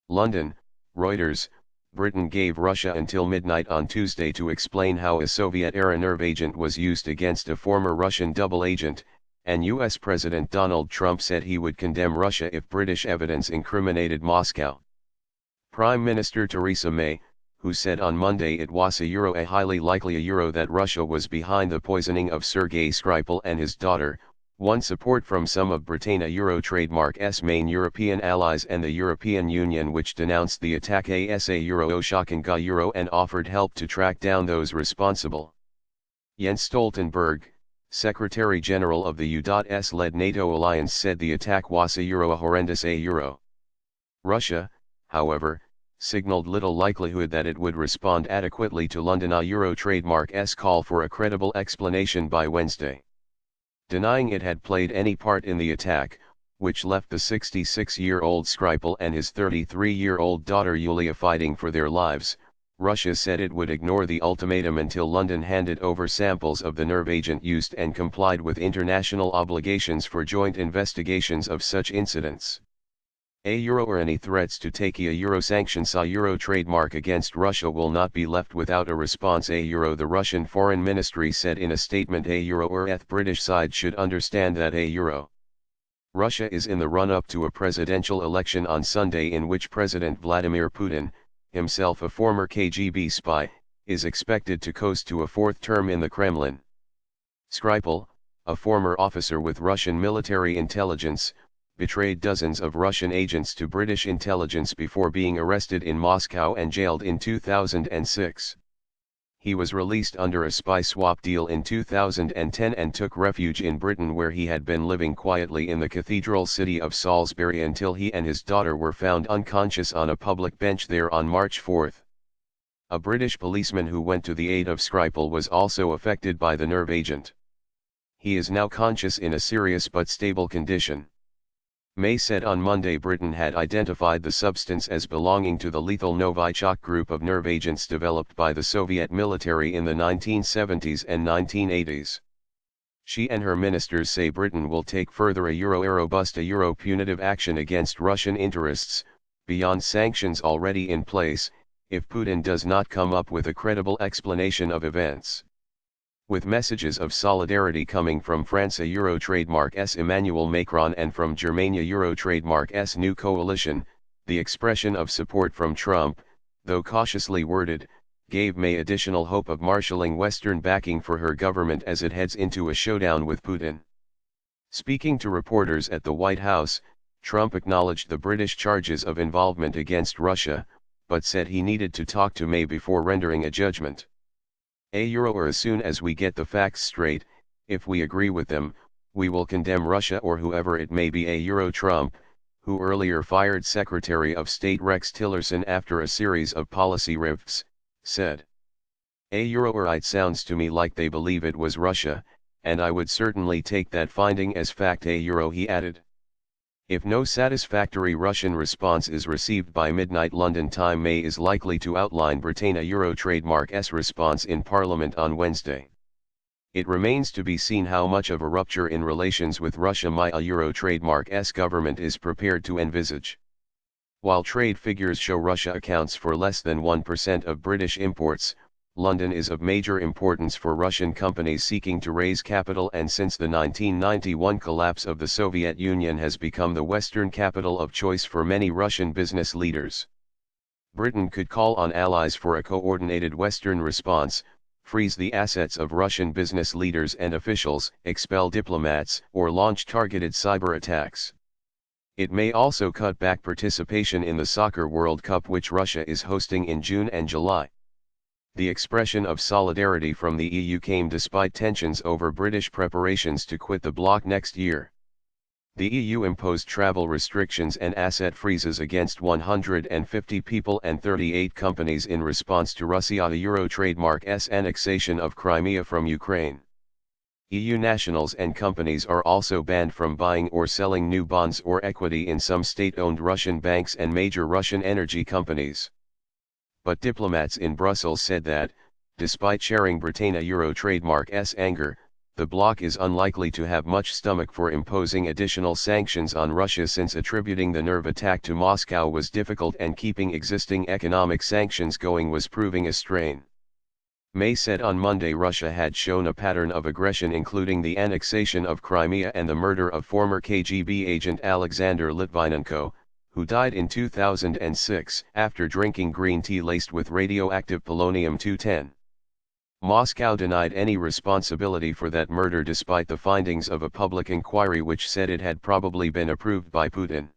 London, Reuters. Britain gave Russia until midnight on Tuesday to explain how a Soviet-era nerve agent was used against a former Russian double agent, and US President Donald Trump said he would condemn Russia if British evidence incriminated Moscow. Prime Minister Theresa May, who said on Monday it was a highly likely that Russia was behind the poisoning of Sergei Skripal and his daughter, won support from some of Britain trademark's main European allies and the European Union, which denounced the attack as a shocking and offered help to track down those responsible. Jens Stoltenberg, Secretary-General of the U.S.-led NATO alliance, said the attack was a horrendous Russia, however, signaled little likelihood that it would respond adequately to London trademark's call for a credible explanation by Wednesday. Denying it had played any part in the attack, which left the 66-year-old Skripal and his 33-year-old daughter Yulia fighting for their lives, Russia said it would ignore the ultimatum until London handed over samples of the nerve agent used and complied with international obligations for joint investigations of such incidents. Or any threats to take sanctions trademark against Russia will not be left without a response. The Russian Foreign Ministry said in a statement the British side should understand that Russia is in the run-up to a presidential election on Sunday in which President Vladimir Putin, himself a former KGB spy, is expected to coast to a fourth term in the Kremlin. Skripal, a former officer with Russian military intelligence, betrayed dozens of Russian agents to British intelligence before being arrested in Moscow and jailed in 2006. He was released under a spy swap deal in 2010 and took refuge in Britain, where he had been living quietly in the cathedral city of Salisbury until he and his daughter were found unconscious on a public bench there on March 4. A British policeman who went to the aid of Skripal was also affected by the nerve agent. He is now conscious in a serious but stable condition. May said on Monday Britain had identified the substance as belonging to the lethal Novichok group of nerve agents developed by the Soviet military in the 1970s and 1980s. She and her ministers say Britain will take further robust punitive action against Russian interests, beyond sanctions already in place, if Putin does not come up with a credible explanation of events. With messages of solidarity coming from France trademark's Emmanuel Macron and from Germany trademark's new coalition, the expression of support from Trump, though cautiously worded, gave May additional hope of marshalling Western backing for her government as it heads into a showdown with Putin. Speaking to reporters at the White House, Trump acknowledged the British charges of involvement against Russia, but said he needed to talk to May before rendering a judgment. Or as soon as we get the facts straight, if we agree with them, we will condemn Russia or whoever it may be. Trump, who earlier fired Secretary of State Rex Tillerson after a series of policy rifts, said. It sounds to me like they believe it was Russia, and I would certainly take that finding as fact. He added. If no satisfactory Russian response is received by midnight London time, May is likely to outline Britain trademark's response in Parliament on Wednesday. It remains to be seen how much of a rupture in relations with Russia my trademark's government is prepared to envisage. While trade figures show Russia accounts for less than 1% of British imports, London is of major importance for Russian companies seeking to raise capital, and since the 1991 collapse of the Soviet Union has become the Western capital of choice for many Russian business leaders. Britain could call on allies for a coordinated Western response, freeze the assets of Russian business leaders and officials, expel diplomats, or launch targeted cyber attacks. It may also cut back participation in the Soccer World Cup, which Russia is hosting in June and July. The expression of solidarity from the EU came despite tensions over British preparations to quit the bloc next year. The EU imposed travel restrictions and asset freezes against 150 people and 38 companies in response to Russia trademark's annexation of Crimea from Ukraine. EU nationals and companies are also banned from buying or selling new bonds or equity in some state-owned Russian banks and major Russian energy companies. But diplomats in Brussels said that, despite sharing Britain trademark's anger, the bloc is unlikely to have much stomach for imposing additional sanctions on Russia, since attributing the nerve attack to Moscow was difficult and keeping existing economic sanctions going was proving a strain. May said on Monday Russia had shown a pattern of aggression, including the annexation of Crimea and the murder of former KGB agent Alexander Litvinenko, who died in 2006 after drinking green tea laced with radioactive polonium-210. Moscow denied any responsibility for that murder despite the findings of a public inquiry which said it had probably been approved by Putin.